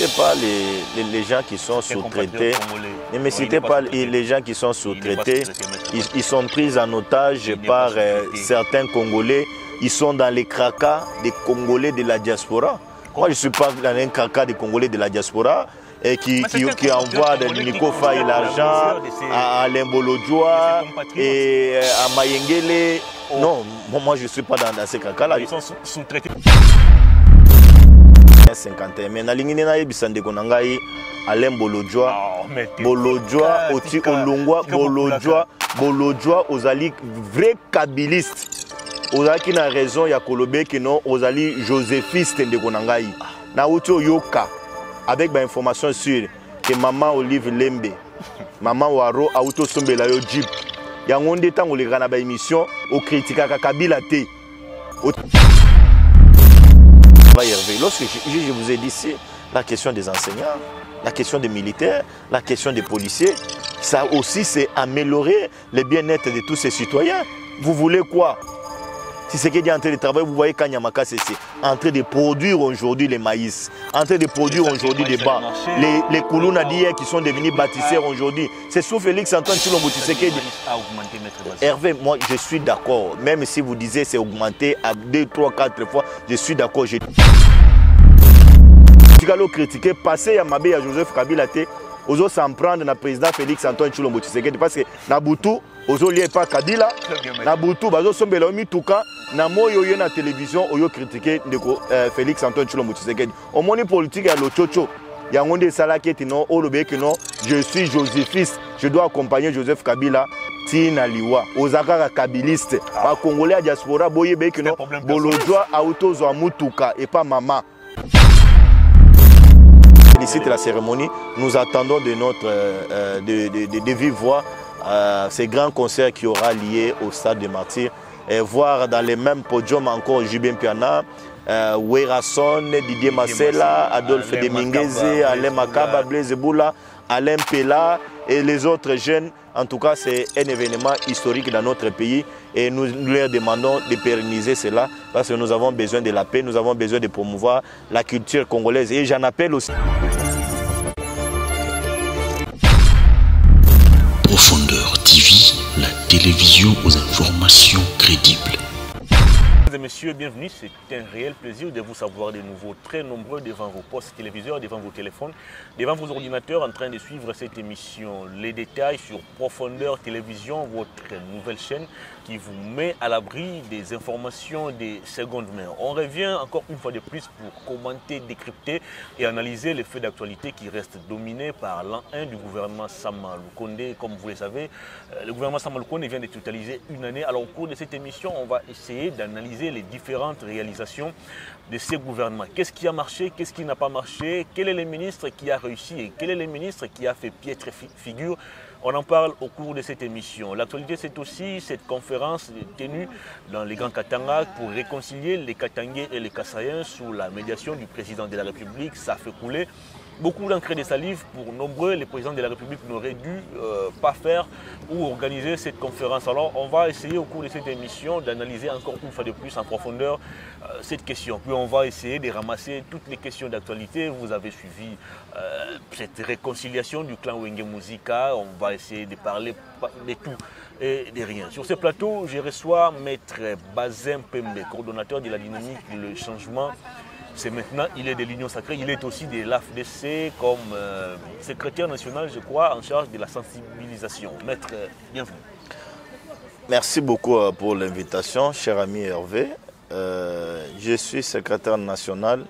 citez pas les gens qui sont sous-traités. Ne me citez pas les gens qui sont sous-traités. Ils sont pris en otage par certains Congolais. Ils sont dans les cracas des Congolais de la diaspora. Moi, je ne suis pas dans un cracas des Congolais de la diaspora et qui envoie de Nico Faye l'argent à Alain Bolodjoa et à Mayengele. Non, moi, je ne suis pas dans ces cracas-là. Ils sont sous-traités. 51 mais na lingi na yebisande konangai Alain Bolodjoa oti olongwa Bolodjoa ozali vrai kabiliste ozaki na raison ya kolobe que non ozali joséphiste ndeko nangai na oti oyoka avec ba information sûre que maman Olive Lembe maman Waro auto sombela yo jeep yango nde tango le kana ba émission o critiquer Kabila te. Lorsque je vous ai dit, c'est la question des enseignants, la question des militaires, la question des policiers, ça aussi c'est améliorer le bien-être de tous ces citoyens. Vous voulez quoi? Si c'est qu'il est en train de travailler, vous voyez Kanyamaka c'est en train de produire aujourd'hui les maïs, en train de produire aujourd'hui des bas. Les Koulouna d'hier qui sont devenus bâtisseurs aujourd'hui. C'est sous Félix-Antoine Tshilombo Tshisekedi. Hervé, moi je suis d'accord. Même si vous disiez c'est augmenté à 2, 3, 4 fois, je suis d'accord. Je critiquer, passer à Mabé à Joseph Kabila, ozo s'en prendre na président Félix-Antoine Tshilombo Tshisekedi parce que Nabutu ozo lié pas Kabila, Nabutu bazo sombela mituka na moyo yo na télévision oyo critiquer ndeko Félix-Antoine Tshilombo Tshisekedi. Au moni politique ya lochocho ya ngonde salaki tino olobe que non, je suis joséphiste, je dois accompagner Joseph Kabila tina liwa ozakaka kabiliste ba congolais diaspora boyebe que non Bolodjoa auto zo mutuka et pas maman. Félicite la cérémonie, nous attendons de notre de vive voix ces grands concerts qui aura lié au stade des Martyrs et voir dans les mêmes podiums encore Jubin Piana, Werason, Didier Massela, Adolphe Demingueze, Alain Makaba, Blaise Boula, Alain Pella et les autres jeunes. En tout cas, c'est un événement historique dans notre pays et nous leur demandons de pérenniser cela parce que nous avons besoin de la paix, nous avons besoin de promouvoir la culture congolaise. Et j'en appelle aussi. Profondeur TV, la télévision aux informations crédibles. Mesdames et messieurs, bienvenue. C'est un réel plaisir de vous savoir de nouveau très nombreux devant vos postes téléviseurs, devant vos téléphones, devant vos ordinateurs en train de suivre cette émission. Les détails sur Profondeur Télévision, votre nouvelle chaîne qui vous met à l'abri des informations des secondes mains. On revient encore une fois de plus pour commenter, décrypter et analyser les faits d'actualité qui restent dominés par l'an 1 du gouvernement Sama Lukonde. Comme vous le savez, le gouvernement Sama Lukonde vient de totaliser une année. Alors au cours de cette émission, on va essayer d'analyser les différentes réalisations de ces gouvernements. Qu'est-ce qui a marché, qu'est-ce qui n'a pas marché, quel est le ministre qui a réussi et quel est le ministre qui a fait piètre figure. On en parle au cours de cette émission. L'actualité, c'est aussi cette conférence tenue dans les Grands Katanga pour réconcilier les Katangais et les Kassaïens sous la médiation du président de la République. Ça fait couler beaucoup d'encre de salive pour nombreux. Les présidents de la République n'auraient dû pas faire ou organiser cette conférence. Alors on va essayer au cours de cette émission d'analyser encore une fois de plus en profondeur cette question. Puis on va essayer de ramasser toutes les questions d'actualité. Vous avez suivi cette réconciliation du clan Wenge Muzika. On va essayer de parler de tout et de rien. Sur ce plateau, je reçois Maître Bazin Pembe, coordonnateur de la dynamique Le Changement. C'est maintenant, il est de l'Union Sacrée, il est aussi de l'AFDC comme secrétaire national, je crois, en charge de la sensibilisation. Maître, bienvenue. Merci beaucoup pour l'invitation, cher ami Hervé. Je suis secrétaire national,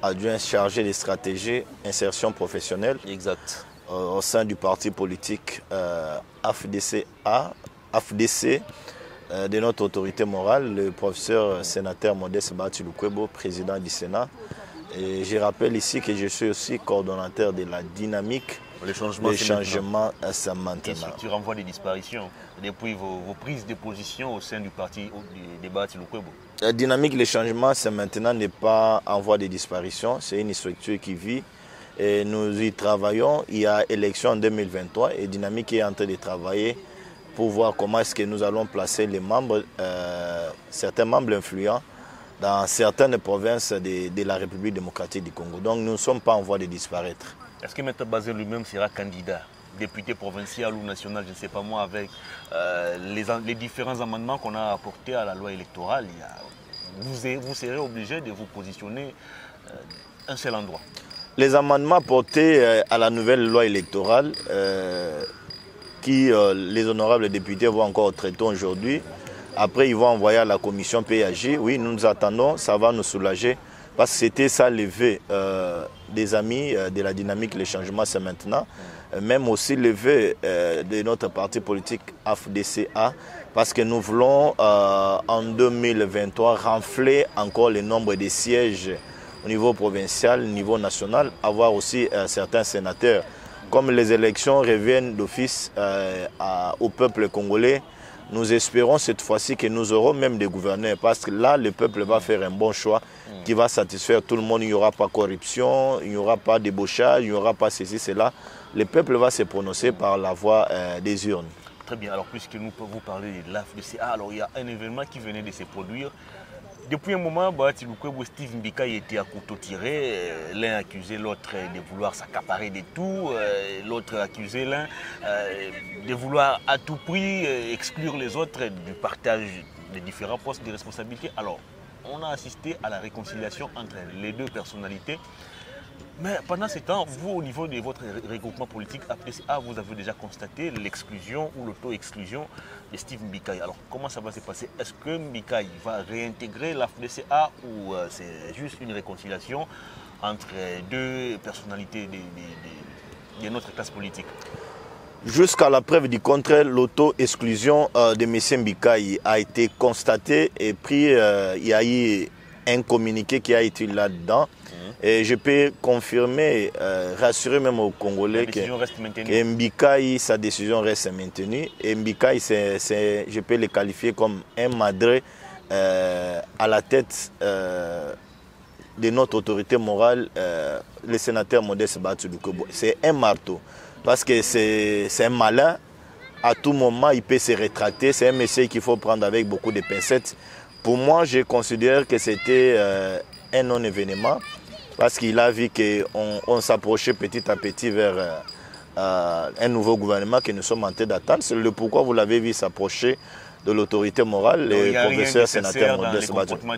adjoint chargé des stratégies, insertion professionnelle. Exact. Au sein du parti politique AFDC-A, AFDC, de notre autorité morale, le professeur sénateur Modeste Bahati Lukwebo, président du Sénat. Et je rappelle ici que je suis aussi coordonnateur de la dynamique. Les changements, c'est maintenant. Tu renvoies des disparitions depuis vos prises de position au sein du parti de Bahati Lukwebo. La dynamique, les changements, c'est maintenant n'est pas en voie de disparition. C'est une structure qui vit. Et nous y travaillons. Il y a élection en 2023 et Dynamique est en train de travailler pour voir comment est-ce que nous allons placer les membres, certains membres influents dans certaines provinces de la République démocratique du Congo. Donc nous ne sommes pas en voie de disparaître. Est-ce que M. Bazoum lui-même sera candidat, député provincial ou national, je ne sais pas moi, avec les différents amendements qu'on a apportés à la loi électorale? Vous serez obligé de vous positionner un seul endroit. Les amendements portés à la nouvelle loi électorale, qui les honorables députés vont encore traiter aujourd'hui, après ils vont envoyer à la commission PAG. Oui, nous nous attendons, ça va nous soulager, parce que c'était ça levé des amis de la dynamique, le changement c'est maintenant. Même aussi levé de notre parti politique AFDCA, parce que nous voulons en 2023 renfler encore le nombre de sièges au niveau provincial, au niveau national, avoir aussi certains sénateurs. Comme les élections reviennent d'office au peuple congolais, nous espérons cette fois-ci que nous aurons même des gouverneurs, parce que là, le peuple va faire un bon choix qui va satisfaire tout le monde. Il n'y aura pas de corruption, il n'y aura pas de débauchage, il n'y aura pas ceci, cela. Le peuple va se prononcer par la voie des urnes. Très bien, alors puisque nous pouvons vous parler de l'AFDCA, alors il y a un événement qui venait de se produire. Depuis un moment, Steve Mbikaï était à couteau tiré. L'un accusait l'autre de vouloir s'accaparer de tout. L'autre accusait l'un de vouloir à tout prix exclure les autres du partage des différents postes de responsabilité. Alors, on a assisté à la réconciliation entre les deux personnalités. Mais pendant ce temps, vous, au niveau de votre regroupement politique AFDCA, vous avez déjà constaté l'exclusion ou l'auto-exclusion de Steve Mbikaï. Alors, comment ça va se passer? Est-ce que Mbikaï va réintégrer l'AFDCA ou c'est juste une réconciliation entre deux personnalités de notre classe politique? Jusqu'à la preuve du contraire, l'auto-exclusion de M. Mbikaï a été constatée et puis il y a eu un communiqué qui a été là-dedans. Et je peux confirmer, rassurer même aux Congolais que Mbikaï, sa décision reste maintenue. Et Mbikaï, je peux le qualifier comme un madré à la tête de notre autorité morale, le sénateur Modeste Batsulukobo. C'est un marteau, parce que c'est un malin. À tout moment, il peut se rétracter. C'est un monsieur qu'il faut prendre avec beaucoup de pincettes. Pour moi, je considère que c'était un non-événement, parce qu'il a vu qu'on s'approchait petit à petit vers un nouveau gouvernement que nous sommes en train d'attendre. C'est le pourquoi vous l'avez vu s'approcher de l'autorité morale, le professeur sénateur Modeste Batsulukobo.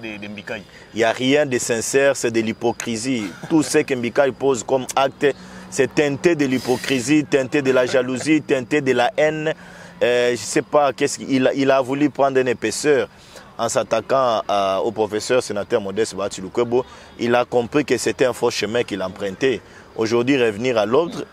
Il n'y a rien de sincère, c'est de l'hypocrisie. Tout ce que Mbikaï pose comme acte, c'est teinté de l'hypocrisie, teinté de la jalousie, teinté de la haine. Je ne sais pas, il a voulu prendre une épaisseur. En s'attaquant au professeur sénateur Modeste Batsulukobo, il a compris que c'était un faux chemin qu'il empruntait. Aujourd'hui, revenir à l'ordre,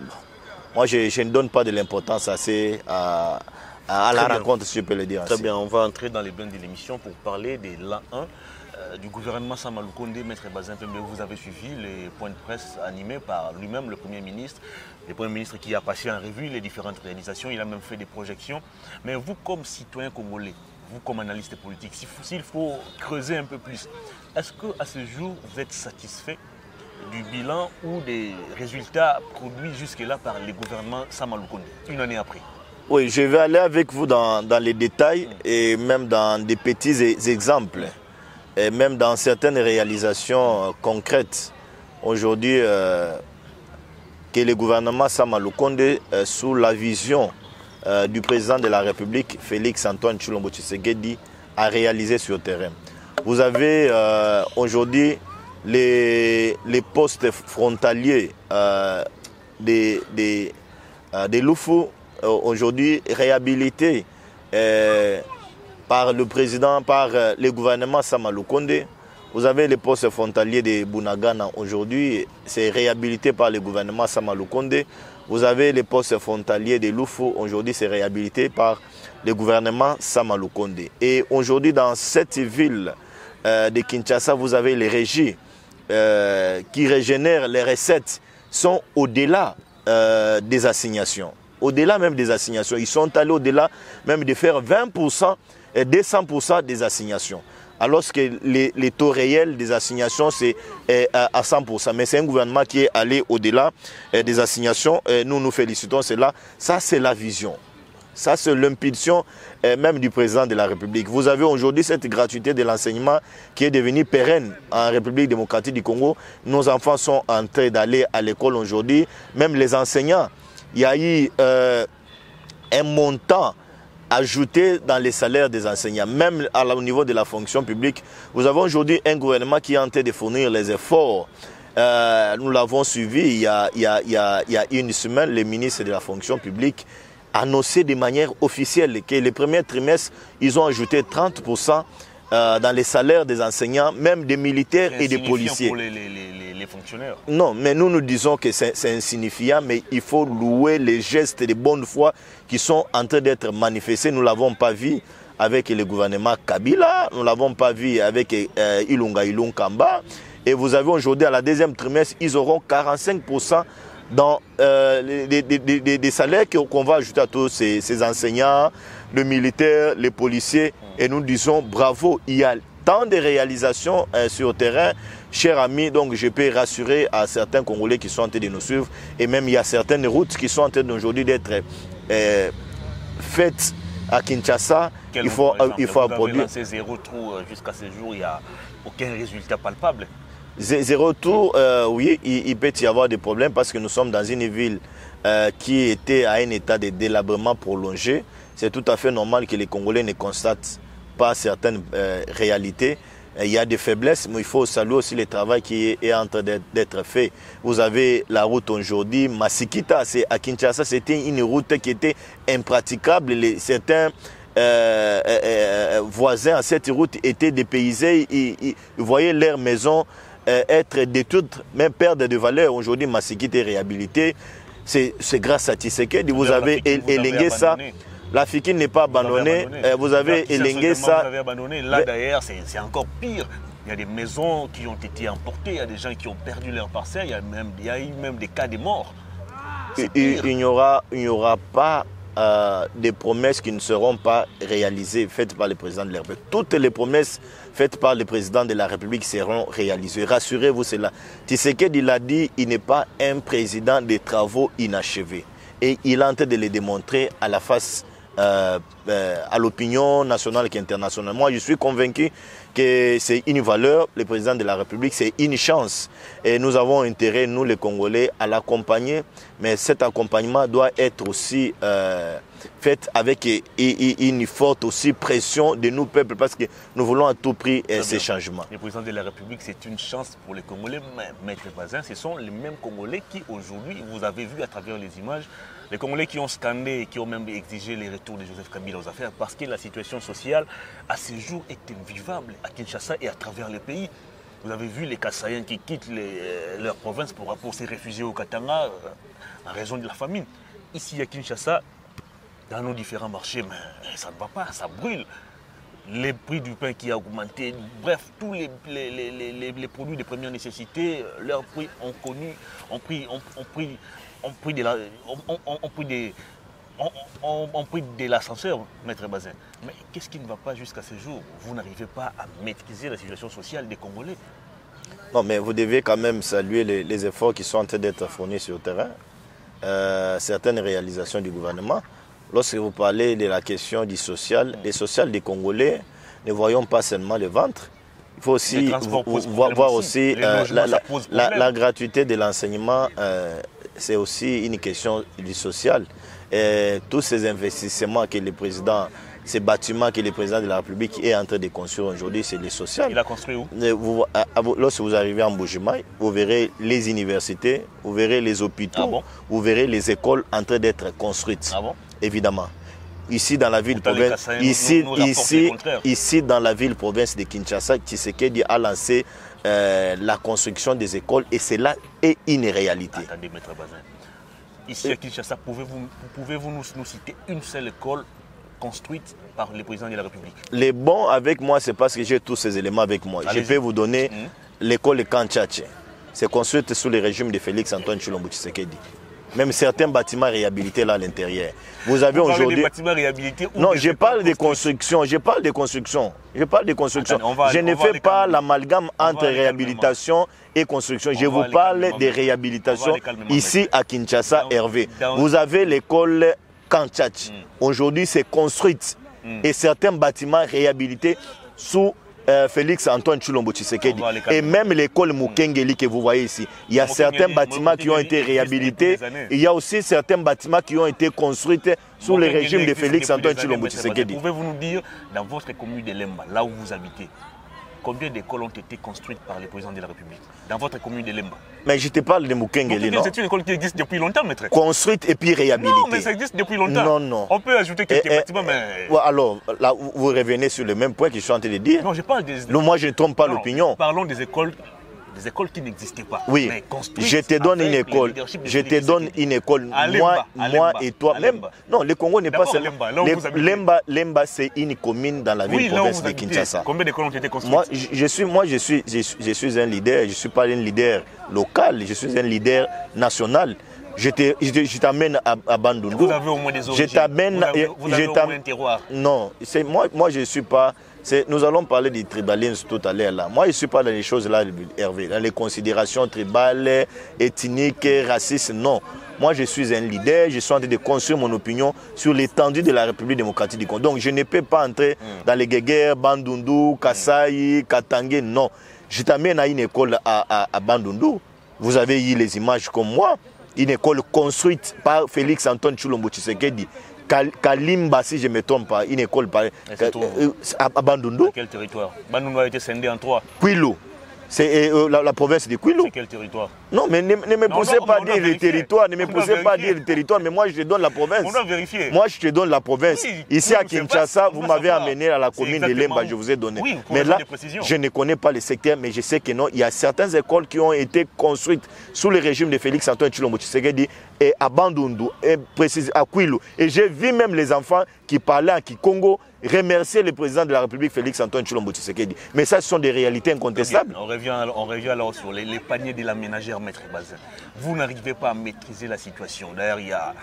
moi je ne donne pas de l'importance assez à la rencontre, si je peux le dire. Très bien, on va entrer dans les bains de l'émission pour parler de l'A1 du gouvernement Sama Lukonde. Maître Bazin Pembe, vous avez suivi les points de presse animés par lui-même, le Premier ministre. Le Premier ministre qui a passé en revue les différentes réalisations, il a même fait des projections. Mais vous, comme citoyen congolais, vous comme analyste politique, s'il faut creuser un peu plus, est-ce qu'à ce jour, vous êtes satisfait du bilan ou des résultats produits jusque-là par le gouvernement Sama Lukonde, une année après? Oui, je vais aller avec vous dans les détails et même dans des petits exemples, et même dans certaines réalisations concrètes. Aujourd'hui, que le gouvernement Sama Lukonde, sous la vision du président de la République, Félix Antoine Tshilombo Tshisekedi, a réalisé sur le terrain. Vous avez aujourd'hui les postes frontaliers des Lufu, aujourd'hui réhabilités par le président, par le gouvernement Sama Lukonde. Vous avez les postes frontaliers de Bunagana, aujourd'hui c'est réhabilité par le gouvernement Sama Lukonde. Vous avez les postes frontaliers de Lufu, aujourd'hui c'est réhabilité par le gouvernement Sama Lukonde. Et aujourd'hui dans cette ville de Kinshasa, vous avez les régies qui régénèrent les recettes, sont au-delà des assignations. Au-delà même des assignations. Ils sont allés au-delà même de faire 20% et 200% des assignations. Alors que les taux réels des assignations, c'est à 100%. Mais c'est un gouvernement qui est allé au-delà des assignations. Et nous nous félicitons, c'est là. Ça, c'est la vision. Ça, c'est l'impulsion même du président de la République. Vous avez aujourd'hui cette gratuité de l'enseignement qui est devenue pérenne en République démocratique du Congo. Nos enfants sont en train d'aller à l'école aujourd'hui. Même les enseignants, il y a eu un montant ajouté dans les salaires des enseignants, même au niveau de la fonction publique. Vous avez aujourd'hui un gouvernement qui est en train de fournir les efforts. Nous l'avons suivi il y a une semaine, le ministre de la fonction publique a annoncé de manière officielle que les premiers trimestres, ils ont ajouté 30% dans les salaires des enseignants, même des militaires et des policiers. Pour les fonctionnaires. Non, mais nous disons que c'est insignifiant, mais il faut louer les gestes de bonne foi qui sont en train d'être manifestés. Nous ne l'avons pas vu avec le gouvernement Kabila, nous ne l'avons pas vu avec Ilunga Kamba. Et vous avez aujourd'hui, à la deuxième trimestre, ils auront 45% dans des salaires qu'on va ajouter à tous ces enseignants, les militaires, les policiers. Et nous disons bravo, il y a tant de réalisations sur le terrain. Chers amis, donc je peux rassurer à certains Congolais qui sont en train de nous suivre. Et même il y a certaines routes qui sont en train aujourd'hui d'être faites à Kinshasa. Il faut produire. Ces zéro trou jusqu'à ce jour, il n'y a aucun résultat palpable. Zéro tour, oui, il peut y avoir des problèmes parce que nous sommes dans une ville qui était à un état de délabrement prolongé. C'est tout à fait normal que les Congolais ne constatent pas certaines réalités. Il y a des faiblesses, mais il faut saluer aussi le travail qui est en train d'être fait. Vous avez la route aujourd'hui, Masikita, c'est à Kinshasa, c'était une route qui était impraticable. Certains voisins à cette route étaient dépaysés. Vous voyez leurs maisons être détruites, même perdre de valeur. Aujourd'hui, Masikita est réhabilité. C'est grâce à Tshisekedi. Vous avez élingué ça. La FIKI n'est pas abandonnée. Vous avez élingué ça. Vous avez abandonné. Là, d'ailleurs, c'est encore pire. Il y a des maisons qui ont été emportées. Il y a des gens qui ont perdu leur parcelle. Il y a eu même des cas de morts. Il n'y aura pas des promesses qui ne seront pas réalisées, faites par le président de la République. Toutes les promesses faites par le président de la République seront réalisées. Rassurez-vous, c'est là. Tshisekedi l'a dit, il n'est pas un président des travaux inachevés. Et il est en train de le démontrer à la face à l'opinion nationale et internationale. Moi, je suis convaincu que c'est une valeur, le président de la République, c'est une chance. Et nous avons intérêt, nous les Congolais, à l'accompagner. Mais cet accompagnement doit être aussi fait avec une forte aussi pression de nous, peuples, parce que nous voulons à tout prix ces changements. Le président de la République, c'est une chance pour les Congolais. Maître Bazin, ce sont les mêmes Congolais qui, aujourd'hui, vous avez vu à travers les images, les Congolais qui ont scandé, qui ont même exigé les retours de Joseph Kabila aux affaires, parce que la situation sociale, à ce jour, est invivable à Kinshasa et à travers le pays. Vous avez vu les Kassaïens qui quittent leur province pour se réfugier au Katanga en raison de la famine. Ici à Kinshasa, dans nos différents marchés, mais ça ne va pas, ça brûle. Les prix du pain qui a augmenté, bref, tous les produits de première nécessité, leurs prix ont pris de l'ascenseur, Maître Bazin. Mais qu'est-ce qui ne va pas jusqu'à ce jour? Vous n'arrivez pas à maîtriser la situation sociale des Congolais. Non, mais vous devez quand même saluer les efforts qui sont en train d'être fournis sur le terrain. Certaines réalisations du gouvernement. Lorsque vous parlez de la question du social, les sociales des Congolais, ne voyons pas seulement le ventre. Il faut aussi voir aussi la gratuité de l'enseignement. C'est aussi une question du social. Et tous ces investissements que le président, ces bâtiments que le président de la République est en train de construire aujourd'hui, c'est le social. Il a construit où? Lorsque vous arrivez en Bujimaï, vous verrez les universités, vous verrez les hôpitaux, vous verrez les écoles en train d'être construites. Évidemment. Ici dans la ville province, ici dans la ville province de Kinshasa, Tshisekedi a lancé la construction des écoles et cela est une réalité. Attendez, Maître Bazin. Ici à Kinshasa, pouvez-vous nous citer une seule école construite par le président de la République? Les bons avec moi, c'est parce que j'ai tous ces éléments avec moi. Je peux vous donner l'école de Kanchache. C'est construite sous le régime de Félix Antoine Tshilombo Tshisekedi. Même certains bâtiments réhabilités là à l'intérieur. Vous avez aujourd'hui des bâtiments réhabilités. Non, je parle de construction. Je parle de construction. Je ne fais pas l'amalgame entre réhabilitation et construction. Je vous parle de réhabilitation ici à Kinshasa, Hervé. Vous avez l'école camp Tchatch, aujourd'hui c'est construite. Et certains bâtiments réhabilités sous Félix Antoine Tshilombo Tshisekedi. Et même l'école Mukengeli que vous voyez ici, il y a certains bâtiments qui ont été réhabilités. Il y a aussi certains bâtiments qui ont été construits sous le régime de Félix Antoine Tshilombo Tshisekedi. Pouvez-vous nous dire, dans votre commune de Lemba, là où vous habitez, combien d'écoles ont été construites par le président de la République dans votre commune de Lemba? Mais je te parle de Mukengeli, non? C'est une école qui existe depuis longtemps, maître. Construite et puis réhabilitée. Non, mais ça existe depuis longtemps. Non, non. On peut ajouter quelques bâtiments, mais... Alors, là, vous revenez sur le même point que je suis en train de dire. Non, je parle des... Non, moi, je ne trompe pas l'opinion. Parlons des écoles qui n'existaient pas. Oui, je te donne une école. Je te donne une école. Moi et toi. Même, non, le Congo n'est pas seulement... Lemba, c'est une commune dans la ville-province de Kinshasa. Combien d'écoles ont été construites? Moi, je suis un leader. Je ne suis pas un leader local. Je suis un leader national. Je t'amène à Bandundu. Vous avez au moins des origines. Vous avez au moins un terroir. Non, moi je ne suis pas... Nous allons parler du tribalisme tout à l'heure là. Moi je ne suis pas dans les choses là, Hervé, dans les considérations tribales, ethniques, racistes, non. Moi je suis un leader, je suis en train de construire mon opinion sur l'étendue de la République démocratique du Congo. Donc je ne peux pas entrer dans les guéguerres, Bandundu, Kasaï, Katangé, non. Je t'amène à une école à Bandundu. Vous avez eu les images comme moi. Une école construite par Félix Antoine Tshilombo Tshisekedi. Kalimba, si je ne me trompe pas, une école à Bandundu. Quel territoire? Bandundu a été scindé en 3. Kwilu. C'est la province de Kwilu. C'est quel territoire? Non, mais ne me poussez pas à dire le territoire. Ne me poussez pas à dire le territoire, mais moi je te donne la province. On doit vérifier. Moi je te donne la province. Oui, ici à Kinshasa, vous m'avez amené à la commune de Lemba, je vous ai donné. Oui, mais là, je ne connais pas le secteur, mais je sais que non, il y a certaines écoles qui ont été construites sous le régime de Félix Antoine Tshilombo Tshisekedi et à Bandundu, et précis à Kwilu. Et j'ai vu même les enfants qui parlaient en Kikongo remercier le président de la République, Félix Antoine Tshilombo Tshisekedi. Mais ça, ce sont des réalités incontestables. On revient alors sur les paniers de la ménagère, maître Bazin. Vous n'arrivez pas à maîtriser la situation. D'ailleurs, il y a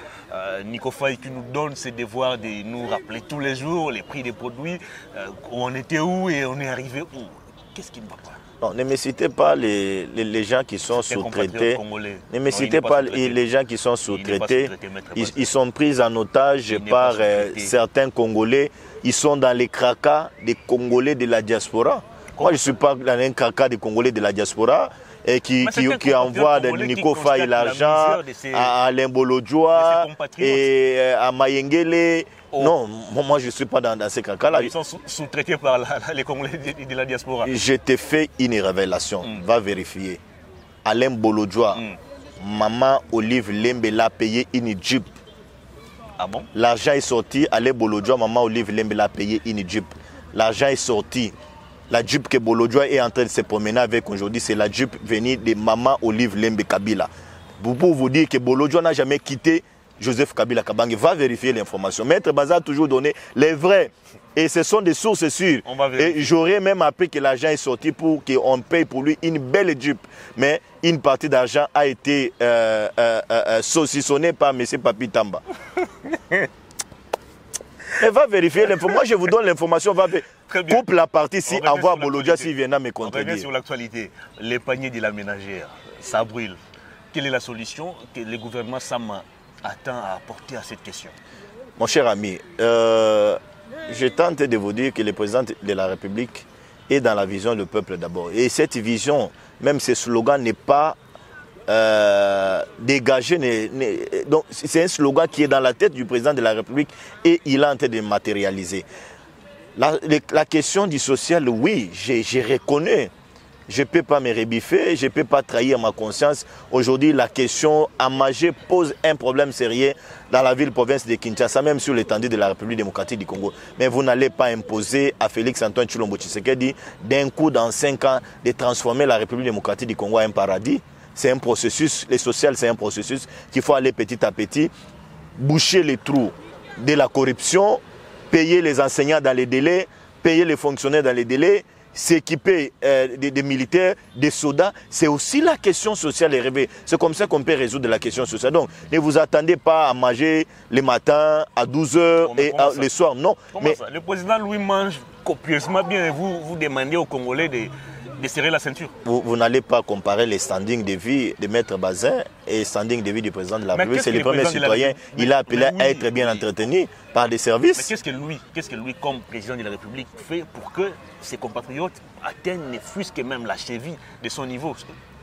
Nico Faye qui nous donne ses devoirs de nous rappeler tous les jours les prix des produits, on était où et on est arrivé où. Qu'est-ce qui ne va pas? Non, ne me citez pas les gens qui sont sous-traités. Ne me citez pas les gens qui sont sous-traités. Ils sont pris en otage par certains Congolais. Ils sont dans les cracas des Congolais de la diaspora. Moi, je ne suis pas dans un cracas des Congolais de la diaspora et qui envoie de Nico Faye l'argent à Alain Bolodjoa et à Mayengele. Non, moi je ne suis pas dans ces cas-là. Ils sont sous-traités par les Congolais de la diaspora. Je te fais une révélation. Va vérifier. Alain Bolodjoa, maman Olive Lembe l'a payé une Jeep. Ah bon? L'argent est sorti. Alain Bolodjoa, maman Olive Lembe l'a payé une Jeep. L'argent est sorti. La Jeep que Bolodjoa est en train de se promener avec aujourd'hui, c'est la Jeep venue de maman Olive Lembe Kabila. Pour vous dire que Bolodjoa n'a jamais quitté Joseph Kabila Kabange. Va vérifier l'information. Maître Baza a toujours donné les vrais. Et ce sont des sources sûres. Et j'aurais même appris que l'argent est sorti pour qu'on paye pour lui une belle Jeep. Mais une partie d'argent a été saucissonnée par M. Papi Tamba. Et va vérifier l'information. Moi, je vous donne l'information. Coupe la partie si envoie Bolodjoa s'il vient à me contredire. On revient sur l'actualité. Les paniers de la ménagère, ça brûle. Quelle est la solution que le gouvernement Sama attend à apporter à cette question? Mon cher ami, je tente de vous dire que le président de la République est dans la vision du peuple d'abord. Et cette vision, même ce slogan n'est pas dégagé. Donc c'est un slogan qui est dans la tête du président de la République et il est en train de matérialiser. La question du social, oui, je reconnais. Je ne peux pas me rebiffer, je ne peux pas trahir ma conscience. Aujourd'hui, la question à manger pose un problème sérieux dans la ville-province de Kinshasa, même sur l'étendue de la République démocratique du Congo. Mais vous n'allez pas imposer à Félix Antoine Tshilombo Tshisekedi, d'un coup, dans 5 ans, de transformer la République démocratique du Congo en un paradis. C'est un processus, le social, c'est un processus qu'il faut aller petit à petit, boucher les trous de la corruption, payer les enseignants dans les délais, payer les fonctionnaires dans les délais, s'équiper des militaires, des soldats, c'est aussi la question sociale et rêvée. C'est comme ça qu'on peut résoudre la question sociale. Donc, ne vous attendez pas à manger le matin, à 12h et le soir. Non. Mais ça? Le président, lui, mange copieusement bien et vous demandez aux Congolais desserrer la ceinture. Vous n'allez pas comparer les standings de vie de Maître Bazin et les standings de vie du président de la République. C'est le premier citoyen. Il a appelé à être bien entretenu par des services. Mais qu'est-ce que lui, comme président de la République, fait pour que ses compatriotes atteignent ne fût-ce que même la cheville de son niveau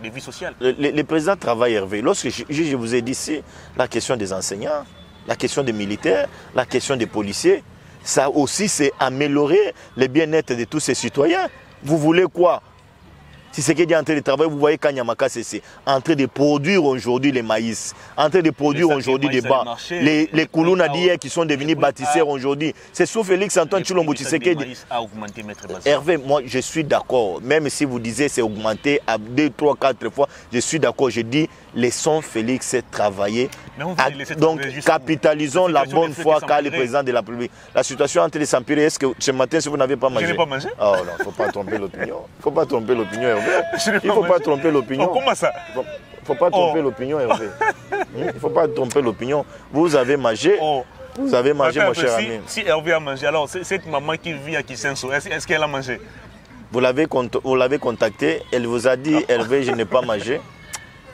de vie sociale? Le président travaille, Hervé. Lorsque je vous ai dit ici, la question des enseignants, la question des militaires, la question des policiers, ça aussi c'est améliorer le bien-être de tous ces citoyens. Vous voulez quoi? Si c'est qu'il est en train de travailler, vous voyez Kanyamaka, c'est en train de produire aujourd'hui les maïs, en train de produire aujourd'hui des bas. Les Koulouna d'hier qui sont devenus bâtisseurs aujourd'hui. C'est sous Félix-Antoine Tshilombo Tshisekedi. Hervé, moi je suis d'accord. Même si vous disiez c'est augmenté à 2, 3, 4 fois, je suis d'accord. Je dis laissons Félix travailler. Donc capitalisons la bonne foi qu'a le président de la République. La situation entre les s'empirer, est-ce que ce matin, si vous n'avez pas mangé? Je n'ai pas mangé. Oh non, il ne faut pas tromper l'opinion. Il ne faut pas tromper l'opinion, Hervé. Il ne faut pas tromper l'opinion. Comment ça? Il ne faut pas tromper l'opinion, Hervé. Il ne faut pas tromper l'opinion. Vous avez mangé. Vous avez mangé, mon cher ami. Si Hervé a mangé, alors cette maman qui vit à Kisenso, est-ce qu'elle a mangé? Vous l'avez contactée, elle vous a dit, Hervé, je n'ai pas mangé.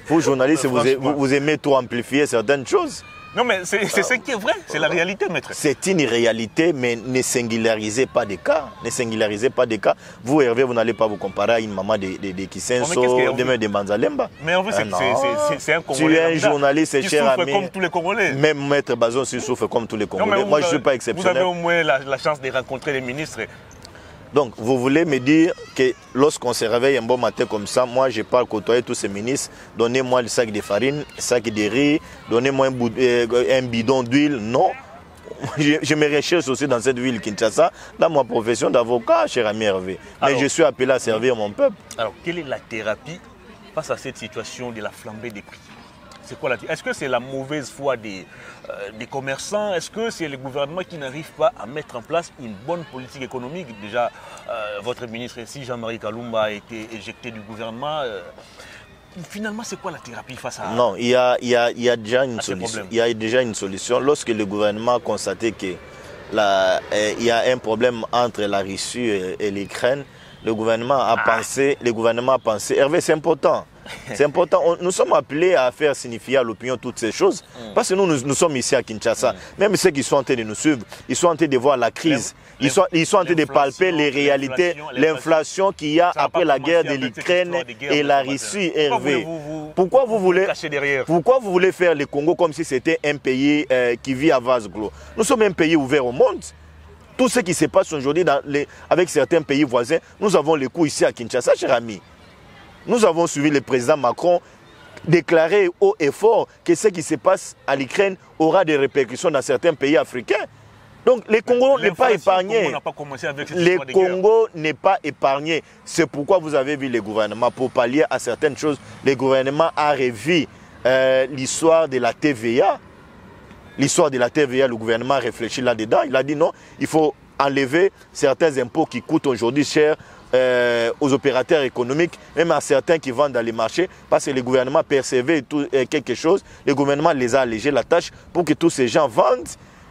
Vous, journalistes, vous aimez trop amplifier certaines choses. Non, mais c'est ce qui est vrai, c'est la réalité, maître. C'est une réalité, mais ne singularisez pas des cas. Ne singularisez pas des cas. Vous, Hervé, vous n'allez pas vous comparer à une maman de Kisenso, de Manzalemba. Mais en fait, c'est un Congolais. Tu es un journaliste, cher ami. Qui souffre comme tous les Congolais. Même Maître Bazon souffre comme tous les Congolais. Moi, je ne suis pas exceptionnel. Vous avez au moins la chance de rencontrer les ministres. Donc, vous voulez me dire que lorsqu'on se réveille un bon matin comme ça, moi, je pars côtoyer tous ces ministres, donnez-moi le sac de farine, le sac de riz, donnez-moi un bidon d'huile. Non. Je me recherche aussi dans cette ville Kinshasa, dans ma profession d'avocat, cher ami Hervé. Mais je suis appelé à servir mon peuple. Alors, quelle est la thérapie face à cette situation de la flambée des prix? C'est quoi Est-ce que c'est la mauvaise foi des commerçants? Est-ce que c'est le gouvernement qui n'arrive pas à mettre en place une bonne politique économique? Déjà, votre ministre ici, Jean-Marie Kalumba, a été éjecté du gouvernement. Finalement, c'est quoi la thérapie face à... Non, il y a déjà une solution. Il y a déjà une solution. Lorsque le gouvernement a constaté qu'il y a un problème entre la Russie et l'Ukraine, le gouvernement a pensé... Hervé, c'est important. C'est important. Nous sommes appelés à faire signifier à l'opinion toutes ces choses. Parce que nous sommes ici à Kinshasa. Même ceux qui sont en train de nous suivre, ils sont en train de voir la crise. Ils sont en train de palper les réalités, l'inflation qu'il y a après la guerre de l'Ukraine et la Russie. Hervé, pourquoi vous voulez faire le Congo comme si c'était un pays qui vit à vase clos? Nous sommes un pays ouvert au monde. Tout ce qui se passe aujourd'hui avec certains pays voisins, nous avons le coup ici à Kinshasa, cher ami. Nous avons suivi le président Macron déclarer haut et fort que ce qui se passe à l'Ukraine aura des répercussions dans certains pays africains. Donc le Congo n'est pas épargné. Le Congo n'est pas épargné. C'est pourquoi vous avez vu le gouvernement, pour pallier à certaines choses, le gouvernement a revu l'histoire de la TVA. L'histoire de la TVA, le gouvernement a réfléchi là-dedans. Il a dit non, il faut enlever certains impôts qui coûtent aujourd'hui cher aux opérateurs économiques, même à certains qui vendent dans les marchés, parce que le gouvernement percevait quelque chose, le gouvernement les a allégé la tâche pour que tous ces gens vendent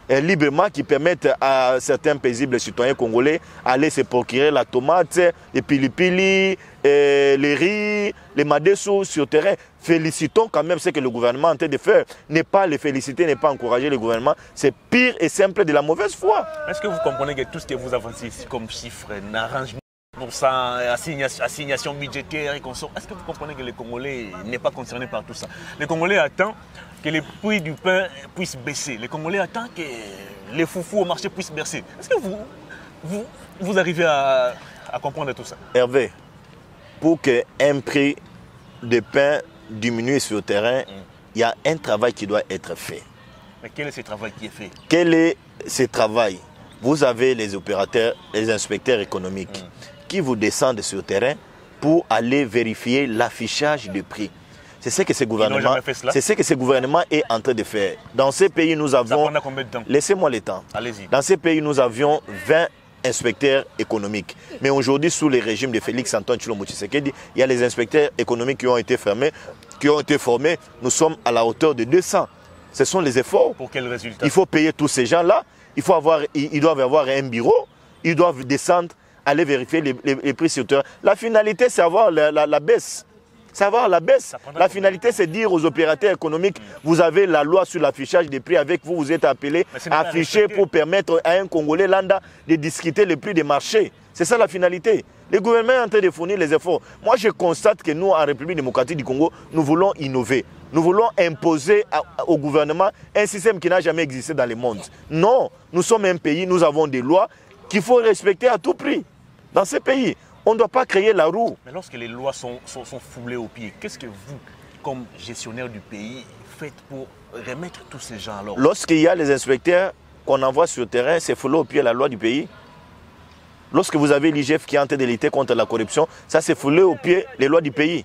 librement, qui permettent à certains paisibles citoyens congolais d'aller se procurer la tomate, les pilipili, les riz, les madessous sur terrain. Félicitons quand même ce que le gouvernement est en train de faire. Ne pas les féliciter, ne pas encourager le gouvernement, c'est pire et simple de la mauvaise foi. Est-ce que vous comprenez que tout ce que vous avancez ici comme chiffre, n'arrangement pour ça, assignation budgétaire et consorts, est-ce que vous comprenez que les Congolais n'est pas concerné par tout ça? Les Congolais attendent que les prix du pain puissent baisser. Les Congolais attendent que les foufous au marché puissent baisser. Est-ce que vous arrivez à comprendre tout ça? Hervé, pour qu'un prix de pain diminue sur le terrain, il y a un travail qui doit être fait. Mais quel est ce travail qui est fait? Quel est ce travail? Vous avez les opérateurs, les inspecteurs économiques qui vous descendent sur le terrain pour aller vérifier l'affichage de prix. C'est ce que ce gouvernement est en train de faire. Dans ces pays, nous avons... Ça prend combien de temps? Laissez-moi le temps. Allez-y. Dans ces pays, nous avions 20 inspecteurs économiques. Mais aujourd'hui, sous le régime de Félix-Antoine Tshilombo Tshisekedi, il y a les inspecteurs économiques qui ont été formés. Nous sommes à la hauteur de 200. Ce sont les efforts. Pour quel résultat? Il faut payer tous ces gens-là. Ils doivent avoir un bureau. Ils doivent descendre aller vérifier les prix sur terrain. La finalité, c'est avoir la baisse. C'est avoir la baisse. La finalité, c'est dire aux opérateurs économiques, vous avez la loi sur l'affichage des prix avec vous, vous êtes appelés à afficher pour permettre à un Congolais lambda de discuter les prix des marchés. C'est ça la finalité. Le gouvernement est en train de fournir les efforts. Moi, je constate que nous, en République démocratique du Congo, nous voulons innover. Nous voulons imposer au gouvernement un système qui n'a jamais existé dans le monde. Non, nous sommes un pays, nous avons des lois qu'il faut respecter à tout prix. Dans ce pays, on ne doit pas créer la roue. Mais lorsque les lois sont foulées aux pieds, qu'est-ce que vous, comme gestionnaire du pays, faites pour remettre tous ces gens alors? Lorsqu'il y a les inspecteurs qu'on envoie sur le terrain, c'est fouler aux pieds la loi du pays. Lorsque vous avez l'IGF qui est en train de lutter contre la corruption, ça c'est fouler aux pieds les lois du pays.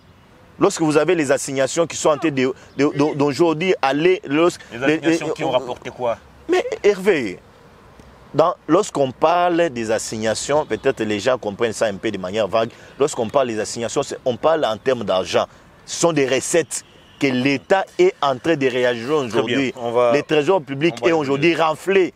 Lorsque vous avez les assignations qui sont en train d'aujourd'hui aller... Les assignations qui ont rapporté quoi? Mais Hervé, lorsqu'on parle des assignations, peut-être les gens comprennent ça un peu de manière vague, lorsqu'on parle des assignations, on parle en termes d'argent. Ce sont des recettes que l'État est en train de réagir aujourd'hui. Le trésor public est aujourd'hui renflé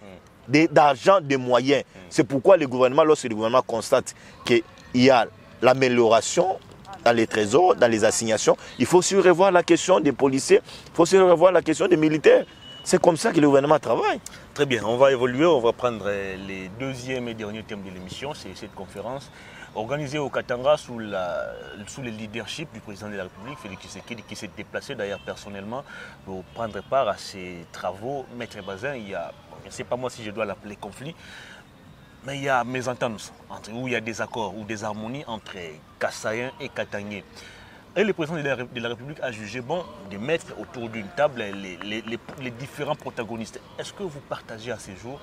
d'argent, de moyens. C'est pourquoi le gouvernement, lorsque le gouvernement constate qu'il y a l'amélioration dans les trésors, dans les assignations, il faut aussi revoir la question des policiers, il faut aussi revoir la question des militaires. C'est comme ça que le gouvernement travaille. Très bien, on va évoluer, on va prendre les deuxième et dernier thèmes de l'émission, c'est cette conférence organisée au Katanga sous le leadership du président de la République, Félix Tshisekedi, qui s'est déplacé d'ailleurs personnellement pour prendre part à ces travaux. Maître Bazin, il y a, je ne sais pas moi si je dois l'appeler conflit, mais il y a mésentente, où il y a des accords ou des harmonies entre Kassaïens et Katangais. Et le président de la République a jugé bon de mettre autour d'une table les différents protagonistes. Est-ce que vous partagez à ce jour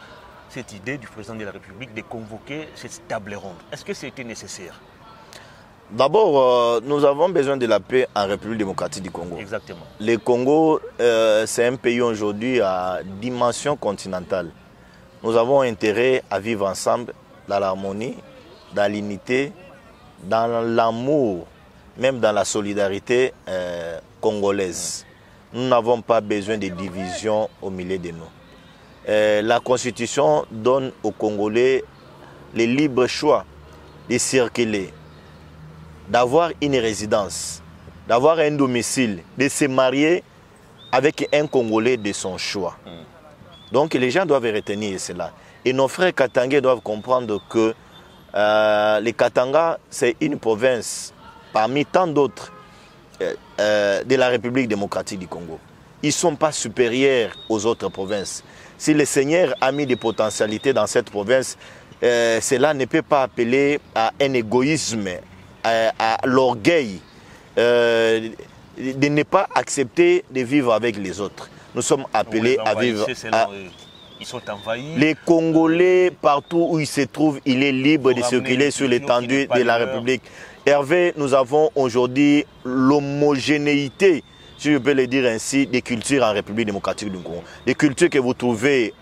cette idée du président de la République de convoquer cette table ronde? Est-ce que c'était nécessaire? D'abord, nous avons besoin de la paix en République démocratique du Congo. Exactement. Le Congo, c'est un pays aujourd'hui à dimension continentale. Nous avons intérêt à vivre ensemble dans l'harmonie, dans l'unité, dans l'amour, même dans la solidarité congolaise. Nous n'avons pas besoin de divisions au milieu de nous. La Constitution donne aux Congolais le libre choix de circuler, d'avoir une résidence, d'avoir un domicile, de se marier avec un Congolais de son choix. Donc les gens doivent retenir cela. Et nos frères Katangais doivent comprendre que les Katanga, c'est une province parmi tant d'autres de la République démocratique du Congo. Ils ne sont pas supérieurs aux autres provinces. Si le Seigneur a mis des potentialités dans cette province, cela ne peut pas appeler à un égoïsme, à l'orgueil, de ne pas accepter de vivre avec les autres. Nous sommes appelés à vivre. Ils sont envahis. Les Congolais, partout où ils se trouvent, il est libre de circuler sur l'étendue de la République. Hervé, nous avons aujourd'hui l'homogénéité, si je peux le dire ainsi, des cultures en République démocratique du Congo. Les cultures que vous trouvez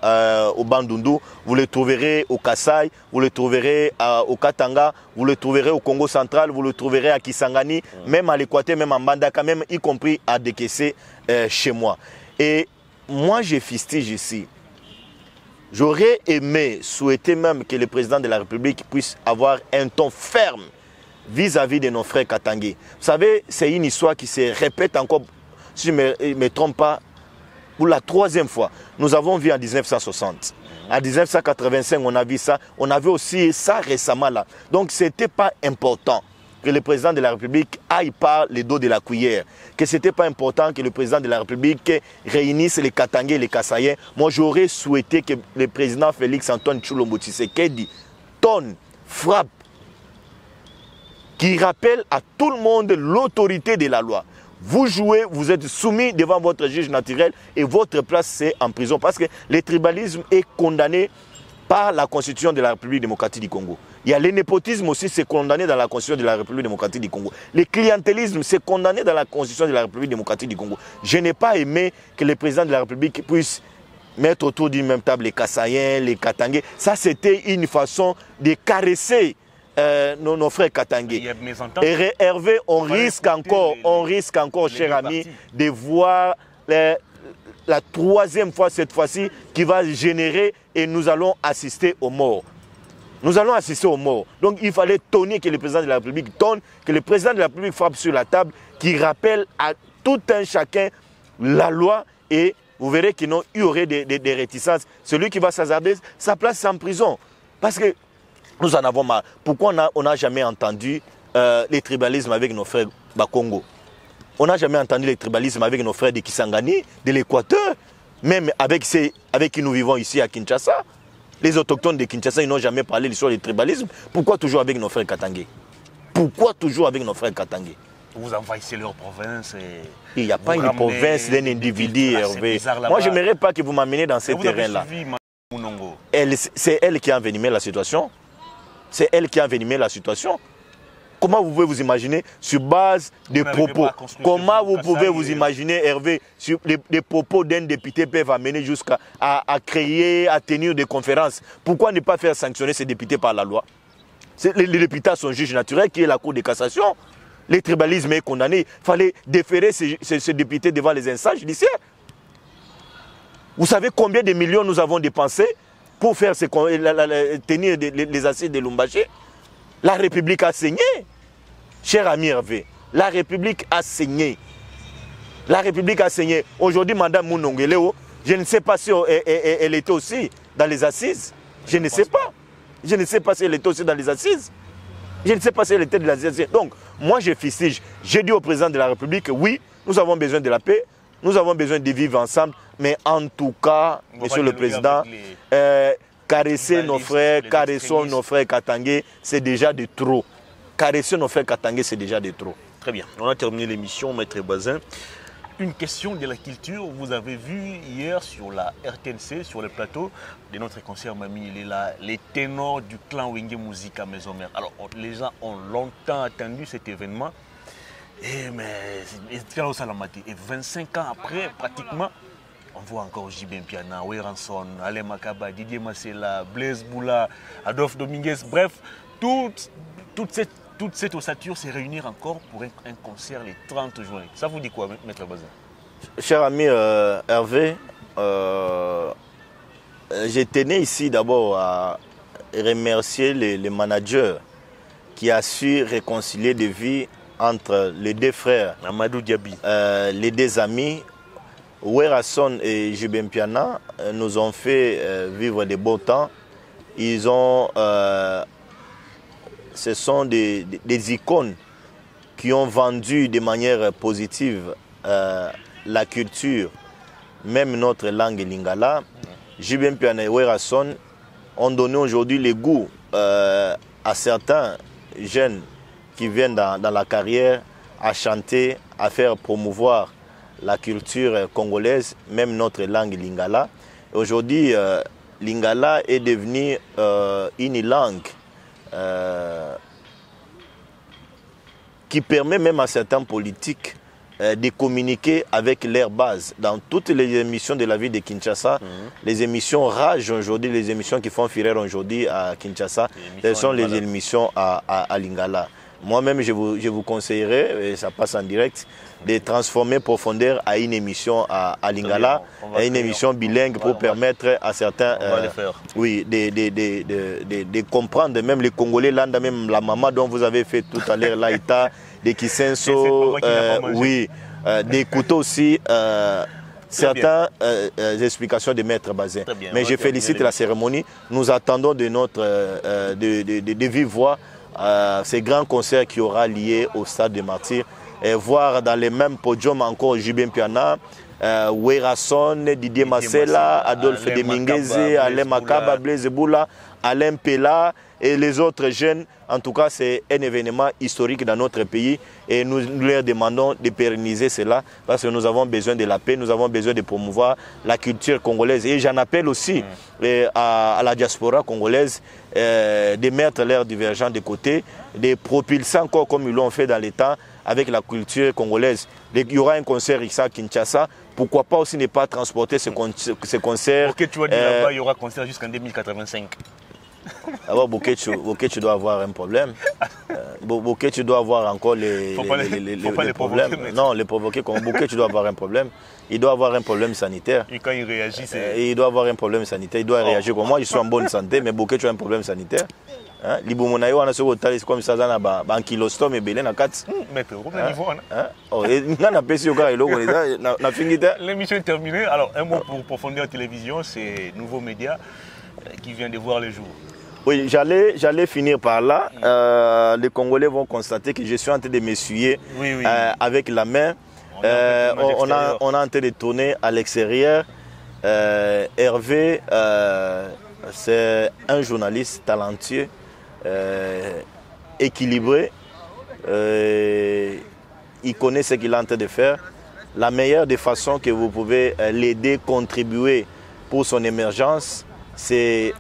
au Bandundu, vous les trouverez au Kasaï, vous les trouverez au Katanga, vous les trouverez au Congo central, vous les trouverez à Kisangani, même à l'Équateur, même en Bandaka, même y compris à Dekese chez moi. Et moi, je fustige ici. J'aurais aimé, souhaiter même que le président de la République puisse avoir un ton ferme vis-à-vis de nos frères Katangais. Vous savez, c'est une histoire qui se répète encore, si je ne me trompe pas, pour la troisième fois. Nous avons vu en 1960. En 1985, on a vu ça. On avait aussi ça récemment là. Donc, ce n'était pas important que le président de la République aille par le dos de la cuillère. Que ce n'était pas important que le président de la République réunisse les Katangais et les Kassaïens. Moi, j'aurais souhaité que le président Félix Antoine Tshilombo Tshisekedi tonne, frappe, qui rappelle à tout le monde l'autorité de la loi. Vous jouez, vous êtes soumis devant votre juge naturel et votre place c'est en prison parce que le tribalisme est condamné par la Constitution de la République démocratique du Congo. Il y a le népotisme aussi, c'est condamné dans la Constitution de la République démocratique du Congo. Le clientélisme, c'est condamné dans la Constitution de la République démocratique du Congo. Je n'ai pas aimé que le président de la République puisse mettre autour d'une même table les Kassaïens, les Katangais. Ça, c'était une façon de caresser nos frères Katangais. Et Hervé, on risque encore, cher ami, de voir la troisième fois, cette fois-ci, qui va générer et nous allons assister aux morts. Nous allons assister aux morts. Donc il fallait tonner que le président de la République tonne, que le président de la République frappe sur la table, qui rappelle à tout un chacun la loi, et vous verrez qu'il y aurait des réticences. Celui qui va s'hasarder, sa place c'est en prison. Parce que nous en avons marre. Pourquoi on n'a jamais entendu les tribalismes avec nos frères Bakongo? On n'a jamais entendu les tribalismes avec nos frères de Kisangani, de l'Équateur, même avec qui nous vivons ici à Kinshasa. Les autochtones de Kinshasa, ils n'ont jamais parlé sur les tribalismes. Pourquoi toujours avec nos frères Katangé? Pourquoi toujours avec nos frères Katangé? Vous envahissez leur province et... Il n'y a pas une province d'un individu, Hervé. Moi, je n'aimerais pas que vous m'amenez dans ces terrains-là. C'est elle qui a envenimé la situation. C'est elle qui a envenimé la situation. Comment vous pouvez vous imaginer, sur base des propos, comment vous pouvez vous imaginer, Hervé, sur les propos d'un député peuvent amener jusqu'à créer, à tenir des conférences? Pourquoi ne pas faire sanctionner ces députés par la loi? Les députés sont juges naturels, qui est la Cour de cassation. Le tribalisme est condamné. Il fallait déférer ces députés devant les instances judiciaires. Vous savez combien de millions nous avons dépensés pour faire tenir les assises de Lumbaché? La République a saigné. Cher ami Hervé, la République a saigné. La République a saigné. Aujourd'hui, Mme Mounongueleo, je ne sais pas si elle était aussi dans les assises. Je ne sais pas. Je ne sais pas si elle était aussi dans les assises. Je ne sais pas si elle était dans les assises. Donc, moi, je fustige. J'ai dit au président de la République, oui, nous avons besoin de la paix. Nous avons besoin de vivre ensemble. Mais en tout cas, Monsieur le Président, caresser nos frères, caressons nos frères Katangé, c'est déjà de trop. Caresser nos frères Katangé, c'est déjà de trop. Très bien. On a terminé l'émission, Maître Bazin. Une question de la culture. Vous avez vu hier sur la RTNC, sur le plateau de notre concert Mami, il est là, les ténors du clan Wenge Musique à Maison-Mère. Alors, les gens ont longtemps attendu cet événement. Et 25 ans après, pratiquement, on voit encore J.B. Mpiana, Weranson, Alain Makaba, Didier Massela, Blaise Boula, Adolphe Dominguez, bref, toute cette ossature s'est réunir encore pour un concert le 30 juin. Ça vous dit quoi, Maître Bazin? Cher ami Hervé, je tenais ici d'abord à remercier les managers qui a su réconcilier des vies entre les deux frères, Amadou Diaby, les deux amis. Weranson et J.B. Mpiana nous ont fait vivre des beaux temps. Ils ont... ce sont des icônes qui ont vendu de manière positive la culture, même notre langue lingala. J.B. Mpiana et Weranson ont donné aujourd'hui le goût à certains jeunes qui viennent dans la carrière à chanter, à faire promouvoir la culture congolaise, même notre langue lingala. Aujourd'hui, lingala est devenu une langue qui permet même à certains politiques de communiquer avec leur base. Dans toutes les émissions de la ville de Kinshasa, les émissions Rage aujourd'hui, les émissions qui font fureur aujourd'hui à Kinshasa, ce sont les émissions à lingala. Moi-même, je vous conseillerais, et ça passe en direct, de transformer Profondeur à une émission à lingala, à une émission bilingue pour permettre à certains de comprendre, même les Congolais, là, même la maman dont vous avez fait tout à l'heure, l'Aïta, de Kisenso, d'écouter aussi certaines explications de Maître Bazin. Mais je félicite la cérémonie. Nous attendons de notre de vive voix ces grands concerts qui aura lié au Stade des Martyrs, et voir dans les mêmes podiums encore J.B. Mpiana, Weranson, Didier Massela, Adolphe Dominguez, Alain Makaba, Blaise Boula, Alain Pela et les autres jeunes. En tout cas, c'est un événement historique dans notre pays et nous leur demandons de pérenniser cela parce que nous avons besoin de la paix, nous avons besoin de promouvoir la culture congolaise. Et j'en appelle aussi à la diaspora congolaise de mettre leurs divergents de côté, de propulser encore comme ils l'ont fait dans les temps avec la culture congolaise. Il y aura un concert ici à Kinshasa. Pourquoi pas aussi ne pas transporter ce concert? Ok, tu vas dire là-bas, il y aura concert jusqu'en 2085. Alors, Bokechi doit avoir un problème. Bokechi doit avoir encore les problèmes. Non, les provoquer comme Bokechi doit avoir un problème. Il doit avoir un problème sanitaire. Et quand il réagit, c'est... Il doit avoir un problème sanitaire. Il doit réagir comme moi. Je suis en bonne santé, mais Bokechi a un problème sanitaire. Libomonayo on a ce que comme ça dans ba kilostom et belé na kat. Mais au niveau oh et na pesi yoka elo ko na fingita. L'émission est terminée. Alors un mot pour Profondeur Télévision, c'est nouveau média qui vient de voir le jour. Oui, j'allais finir par là. Les Congolais vont constater que je suis en train de m'essuyer avec la main. On est en train de tourner à l'extérieur. Hervé, c'est un journaliste talentueux, équilibré. Il connaît ce qu'il est en train de faire. La meilleure des façons que vous pouvez l'aider, contribuer pour son émergence, c'est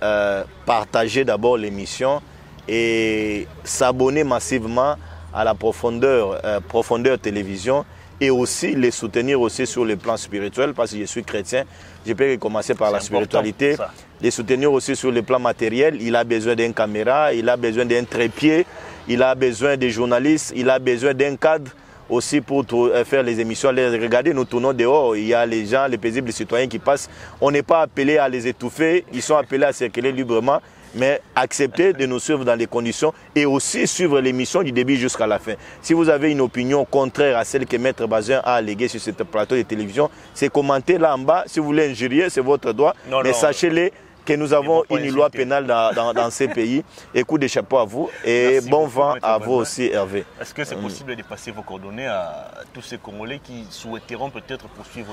partager d'abord l'émission et s'abonner massivement à la Profondeur Télévision et aussi les soutenir aussi sur le plan spirituel parce que je suis chrétien. Je peux commencer par la spiritualité, les soutenir aussi sur le plan matériel. Il a besoin d'une caméra, il a besoin d'un trépied, il a besoin des journalistes, il a besoin d'un cadre aussi pour faire les émissions. Regardez, nous tournons dehors, il y a les gens, les paisibles citoyens qui passent. On n'est pas appelé à les étouffer, ils sont appelés à circuler librement, mais accepter de nous suivre dans les conditions et aussi suivre l'émission du début jusqu'à la fin. Si vous avez une opinion contraire à celle que Maître Bazin a alléguée sur ce plateau de télévision, c'est commenter là en bas. Si vous voulez injurier, c'est votre droit, mais sachez-le que nous avons une loi pénale dans ces pays. Et coup de chapeau à vous et merci bon vent à vous aussi, Hervé. Est-ce que c'est possible de passer vos coordonnées à tous ces Congolais qui souhaiteront peut-être poursuivre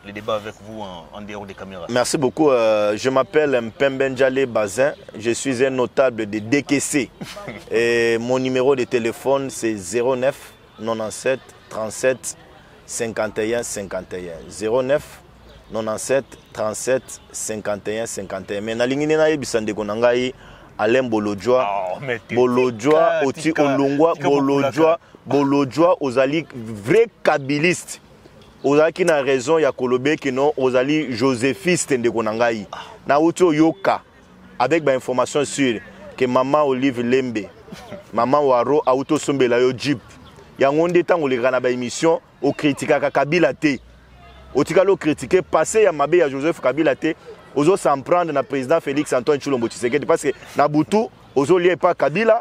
les débats avec vous en dehors des caméras? Merci beaucoup. Je m'appelle Mpembenjale Bazin. Je suis un notable de DKC. Et mon numéro de téléphone, c'est 09 97 37 51 51. 09 97 37 51 51. Mais na lingine na yebisande konangai Alain Bolodjoa. Bolodjoa oti olongwa Bolodjoa ozali vrai kabiliste. Ozali na raison ya kolobe que non ozali joséphiste ndeko nangai. Na uti yoka avec ba information sûre que maman Olive Lembe, maman Waro auto sombela yo jeep. Yango ndetango le kana ba émission o critika Kabila te. Otikalo critiquer passé ya mabe ya Joseph Kabila te ozo s'en prendre na président Félix Antoine Tshilombo Tshisekedi parce que na butu ozo lié pas Kabila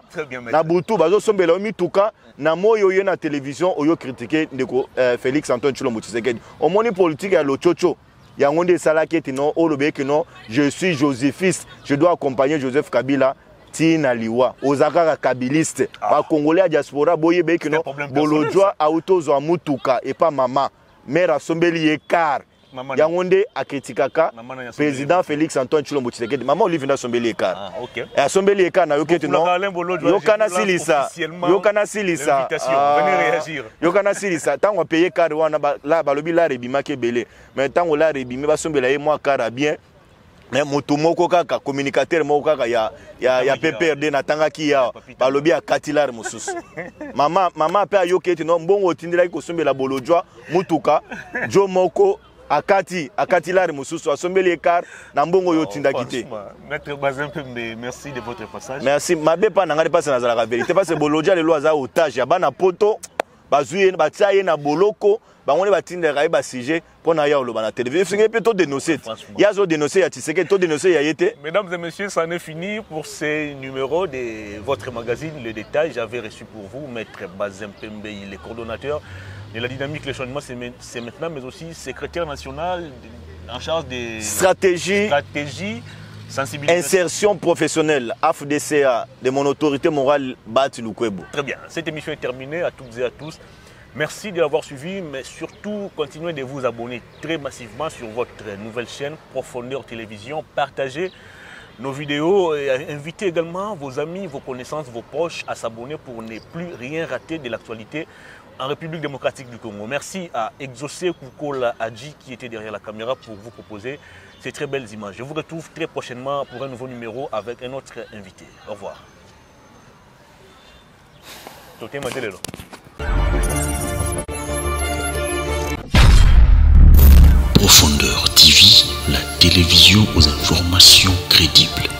na butu bazo sombela mituka na moyo ye na télévision oyo critiquer ndeko Félix Antoine Tshilombo Tshisekedi omoni politique ya lochocho yango nde sala ke tino olobe que non je suis joséphiste je dois accompagner Joseph Kabila tina liwa ozakaka kabiliste ba congolais ya diaspora boyebe que non bolodjoa autozo mutuka et pas maman mère asombeli ekar yangonde akritikaka président Félix Antoine Tshilombo Tshisekedi maman Olive na sombeli ekar asombeli ekar na yokete non yokana silisa venez réagir yokana silisa tango payer car wana la balobi la rebima ke belé mais tango la rebima ba sombela ye moi car bien mais moto moko kaka communicateur moko kaka ya PPRD na tangaki ya balobi ya katilar mususu mama pe ayokete no mbongo tindela ko sombela bolodjoa mutuka jo moko akati lar mususu asombeli ekar na mbongo yo tinda kité. Maître Bazin Pembe, merci de votre passage. Merci mabe pa nangade passe na la vérité parce que bolodjoa le loza otage ya bana poto bazuye batsaye na boloko bango ne batindela ba sujet pona ya oloba na télévision finge pe to dénoncer yazo dénoncer ya Tshisekedi to dénoncer ya yete. Mesdames et messieurs, ça en est fini pour ces numéros de votre magazine Le Détail. J'avais reçu pour vous Maître Bazin Pembe, le coordonnateur de la dynamique Les Changements, c'est maintenant, mais aussi secrétaire national en charge des stratégies, sensibilisation, insertion professionnelle, AFDCA, de mon autorité morale, Bati Lukwebo. Très bien, cette émission est terminée à toutes et à tous. Merci de l'avoir suivi, mais surtout, continuez de vous abonner très massivement sur votre nouvelle chaîne Profondeur Télévision. Partagez nos vidéos et invitez également vos amis, vos connaissances, vos proches à s'abonner pour ne plus rien rater de l'actualité en République démocratique du Congo. Merci à Exaucé Koukola Adji qui était derrière la caméra pour vous proposer ces très belles images. Je vous retrouve très prochainement pour un nouveau numéro avec un autre invité. Au revoir. Profondeur TV, la télévision aux informations crédibles.